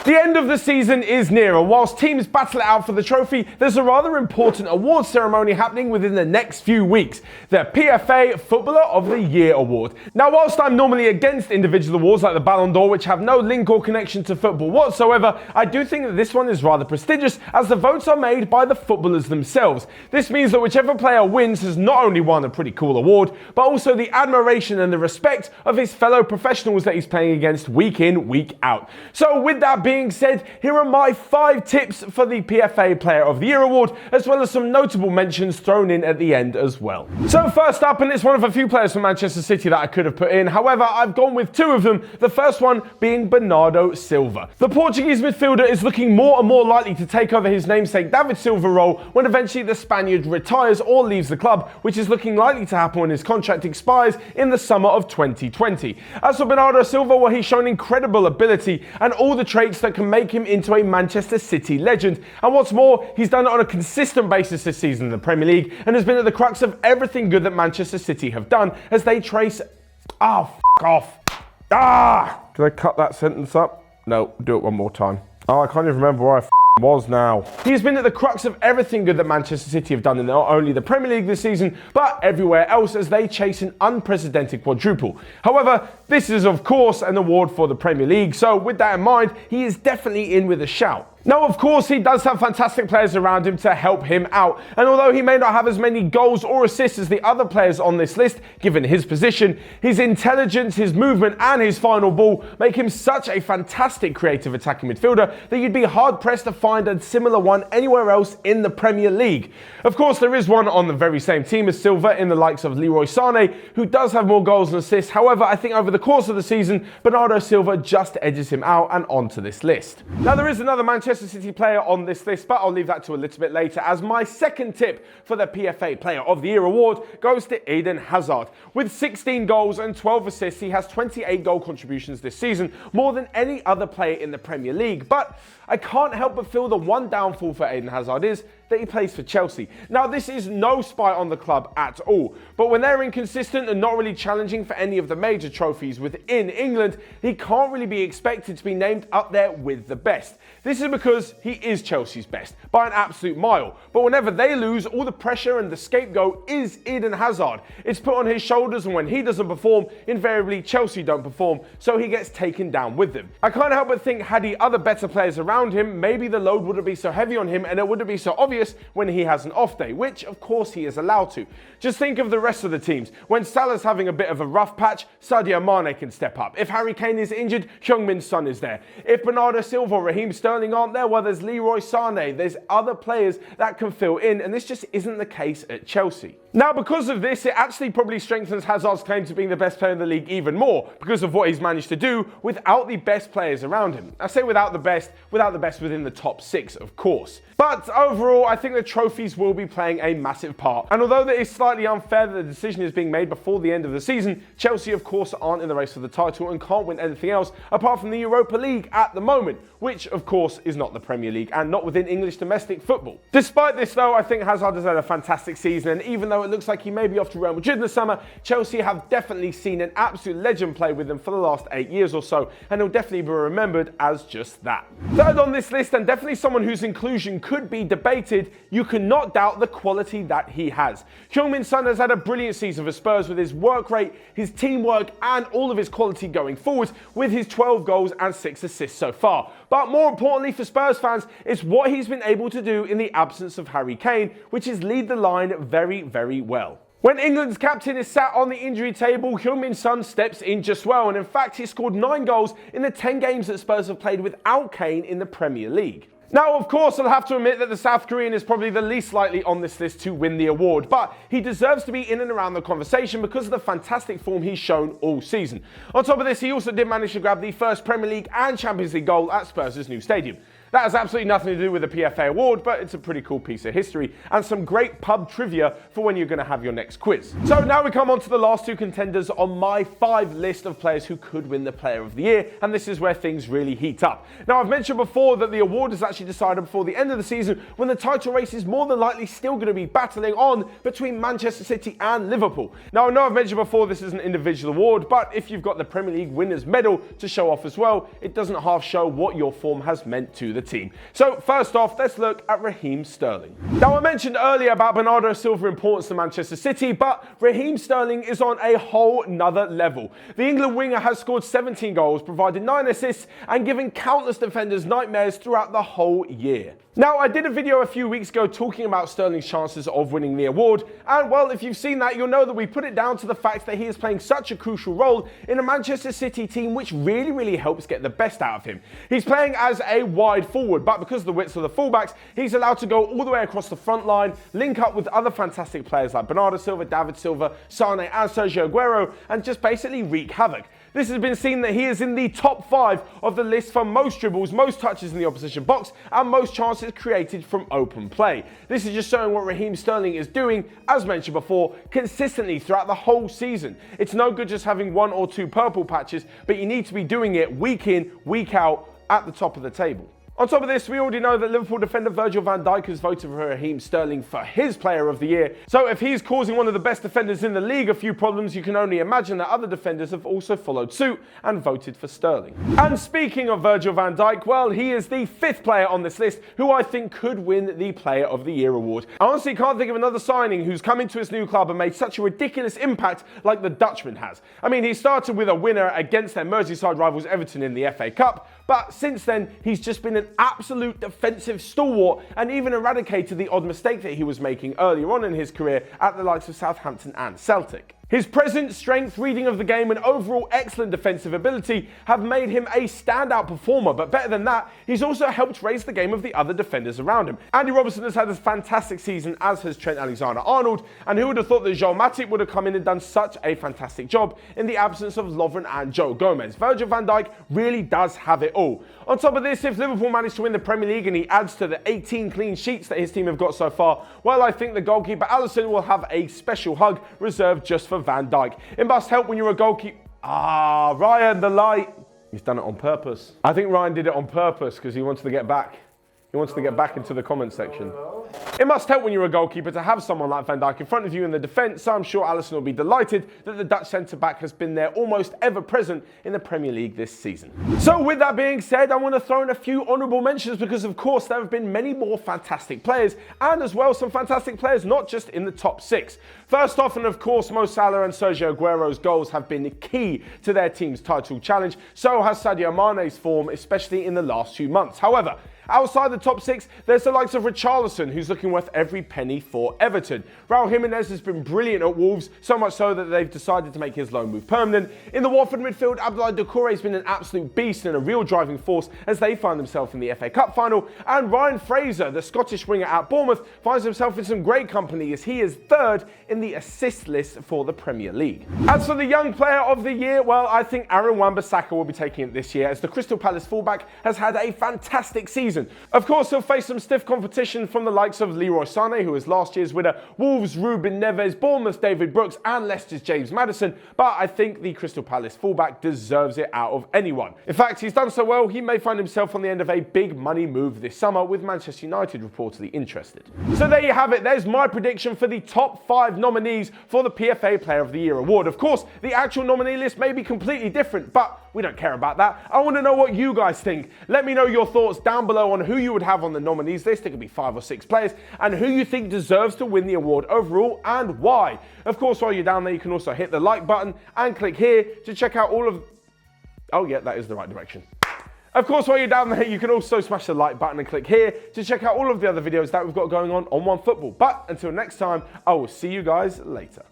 The end of the season is near, and whilst teams battle it out for the trophy, there's a rather important awards ceremony happening within the next few weeks, the PFA Footballer of the Year Award. Now, whilst I'm normally against individual awards like the Ballon d'Or, which have no link or connection to football whatsoever, I do think that this one is rather prestigious, as the votes are made by the footballers themselves. This means that whichever player wins has not only won a pretty cool award, but also the admiration and the respect of his fellow professionals that he's playing against week in, week out. So with that being said, here are my 5 tips for the PFA Player of the Year award, as well as some notable mentions thrown in at the end as well. So first up, and it's one of a few players from Manchester City that I could have put in, however, I've gone with 2 of them, the first one being Bernardo Silva. The Portuguese midfielder is looking more and more likely to take over his namesake David Silva role when eventually the Spaniard retires or leaves the club, which is looking likely to happen when his contract expires in the summer of 2020. As for Bernardo Silva, well, he's shown incredible ability and all the traits that can make him into a Manchester City legend. And what's more, he's done it on a consistent basis this season in the Premier League and has been at the crux of everything good that Manchester City have done as they trace... Oh, f*** off. Did I cut that sentence up? No, do it one more time. Oh, I can't even remember where I was now. He's been at the crux of everything good that Manchester City have done in not only the Premier League this season, but everywhere else as they chase an unprecedented quadruple. However, this is of course an award for the Premier League, so with that in mind, he is definitely in with a shout. Now, of course, he does have fantastic players around him to help him out. And although he may not have as many goals or assists as the other players on this list, given his position, his intelligence, his movement, and his final ball make him such a fantastic creative attacking midfielder that you'd be hard-pressed to find a similar one anywhere else in the Premier League. Of course, there is one on the very same team as Silva in the likes of Leroy Sané, who does have more goals and assists. However, I think over the course of the season, Bernardo Silva just edges him out and onto this list. Now, there is another Manchester City player on this list, but I'll leave that to a little bit later, as my second tip for the PFA Player of the Year award goes to Eden Hazard. With 16 goals and 12 assists, he has 28 goal contributions this season, more than any other player in the Premier League. But I can't help but feel the one downfall for Eden Hazard is that he plays for Chelsea. Now, this is no spite on the club at all, but when they're inconsistent and not really challenging for any of the major trophies within England, he can't really be expected to be named up there with the best. This is because he is Chelsea's best by an absolute mile, but whenever they lose, all the pressure and the scapegoat is Eden Hazard. It's put on his shoulders, and when he doesn't perform, invariably Chelsea don't perform, so he gets taken down with them. I can't help but think had he other better players around him, maybe the load wouldn't be so heavy on him and it wouldn't be so obvious when he has an off day, which of course he is allowed to. Just think of the rest of the teams. When Salah's having a bit of a rough patch, Sadio Mane can step up. If Harry Kane is injured, Heung-min Son is there. If Bernardo Silva or Raheem Sterling aren't there, well, there's Leroy Sané. There's other players that can fill in, and this just isn't the case at Chelsea. Now, because of this, it actually probably strengthens Hazard's claim to being the best player in the league even more, because of what he's managed to do without the best players around him. I say without the best within the top 6, of course. But overall, I think the trophies will be playing a massive part. And although it is slightly unfair that the decision is being made before the end of the season, Chelsea, of course, aren't in the race for the title and can't win anything else apart from the Europa League at the moment, which, of course, is not the Premier League and not within English domestic football. Despite this, though, I think Hazard has had a fantastic season, and even though it looks like he may be off to Real Madrid in the summer, Chelsea have definitely seen an absolute legend play with them for the last 8 years or so, and he'll definitely be remembered as just that. Third on this list, and definitely someone whose inclusion could be debated, you cannot doubt the quality that he has. Heung-min Son has had a brilliant season for Spurs with his work rate, his teamwork, and all of his quality going forward, with his 12 goals and 6 assists so far. But more importantly for Spurs fans, it's what he's been able to do in the absence of Harry Kane, which is lead the line very, very well. When England's captain is sat on the injury table, Heung-min Son steps in just well, and in fact he scored 9 goals in the 10 games that Spurs have played without Kane in the Premier League. Now, of course, I'll have to admit that the South Korean is probably the least likely on this list to win the award, but he deserves to be in and around the conversation because of the fantastic form he's shown all season. On top of this, he also did manage to grab the first Premier League and Champions League goal at Spurs' new stadium. That has absolutely nothing to do with the PFA award, but it's a pretty cool piece of history and some great pub trivia for when you're going to have your next quiz. So now we come on to the last two contenders on my 5 list of players who could win the Player of the Year, and this is where things really heat up. Now, I've mentioned before that the award is actually decided before the end of the season, when the title race is more than likely still going to be battling on between Manchester City and Liverpool. Now, I know I've mentioned before this is an individual award, but if you've got the Premier League winners medal to show off as well, it doesn't half show what your form has meant to the team. So first off, let's look at Raheem Sterling. Now, I mentioned earlier about Bernardo Silva's importance to Manchester City, but Raheem Sterling is on a whole nother level. The England winger has scored 17 goals, provided 9 assists, and given countless defenders nightmares throughout the whole year. Now, I did a video a few weeks ago talking about Sterling's chances of winning the award, and well, if you've seen that, you'll know that we put it down to the fact that he is playing such a crucial role in a Manchester City team which really helps get the best out of him. He's playing as a wide forward, but because of the width of the fullbacks, he's allowed to go all the way across the front line, link up with other fantastic players like Bernardo Silva, David Silva, Sane and Sergio Aguero, and just basically wreak havoc. This has been seen that he is in the top 5 of the list for most dribbles, most touches in the opposition box, and most chances created from open play. This is just showing what Raheem Sterling is doing, as mentioned before, consistently throughout the whole season. It's no good just having 1 or 2 purple patches, but you need to be doing it week in, week out at the top of the table. On top of this, we already know that Liverpool defender Virgil Van Dijk has voted for Raheem Sterling for his Player of the Year. So if he's causing one of the best defenders in the league a few problems, you can only imagine that other defenders have also followed suit and voted for Sterling. And speaking of Virgil van Dijk, well, he is the 5th player on this list who I think could win the Player of the Year award. I honestly can't think of another signing who's come into his new club and made such a ridiculous impact like the Dutchman has. I mean, he started with a winner against their Merseyside rivals Everton in the FA Cup, but since then, he's just been an absolute defensive stalwart and even eradicated the odd mistake that he was making earlier on in his career at the likes of Southampton and Celtic. His presence, strength, reading of the game and overall excellent defensive ability have made him a standout performer, but better than that, he's also helped raise the game of the other defenders around him. Andy Robertson has had a fantastic season, as has Trent Alexander-Arnold, and who would have thought that Joel Matip would have come in and done such a fantastic job in the absence of Lovren and Joe Gomez. Virgil van Dijk really does have it all. On top of this, if Liverpool manage to win the Premier League and he adds to the 18 clean sheets that his team have got so far, well, I think the goalkeeper Alisson will have a special hug reserved just for Van Dijk. It must help when you're a goalkeeper. Ryan, the light. He's done it on purpose. I think Ryan did it on purpose because he wants to get back. He wants to get back into the comment section. It must help when you're a goalkeeper to have someone like Van Dijk in front of you in the defence, so I'm sure Alisson will be delighted that the Dutch centre-back has been there almost ever present in the Premier League this season. So with that being said, I want to throw in a few honourable mentions because of course there have been many more fantastic players and as well some fantastic players not just in the top 6. First off, and of course Mo Salah and Sergio Aguero's goals have been key to their team's title challenge, so has Sadio Mane's form, especially in the last few months. However, outside the top 6, there's the likes of Richarlison, who's looking worth every penny for Everton. Raul Jimenez has been brilliant at Wolves, so much so that they've decided to make his loan move permanent. In the Watford midfield, Abdoulaye Doucouré has been an absolute beast and a real driving force as they find themselves in the FA Cup final. And Ryan Fraser, the Scottish winger at Bournemouth, finds himself in some great company as he is 3rd in the assist list for the Premier League. As for the young player of the year, well, I think Aaron Wan-Bissaka will be taking it this year as the Crystal Palace fullback has had a fantastic season. Of course, he'll face some stiff competition from the likes of Leroy Sane, who was last year's winner, Wolves' Ruben Neves, Bournemouth's David Brooks, and Leicester's James Maddison, but I think the Crystal Palace fullback deserves it out of anyone. In fact, he's done so well, he may find himself on the end of a big money move this summer, with Manchester United reportedly interested. So there you have it, there's my prediction for the top 5 nominees for the PFA Player of the Year award. Of course, the actual nominee list may be completely different, but we don't care about that. I want to know what you guys think. Let me know your thoughts down below on who you would have on the nominees list. It could be 5 or 6 players, and who you think deserves to win the award overall and why. Of course, while you're down there, you can also hit the like button and click here to check out all of... Oh yeah, that is the right direction. Of course, while you're down there, you can also smash the like button and click here to check out all of the other videos that we've got going on Onefootball. But until next time, I will see you guys later.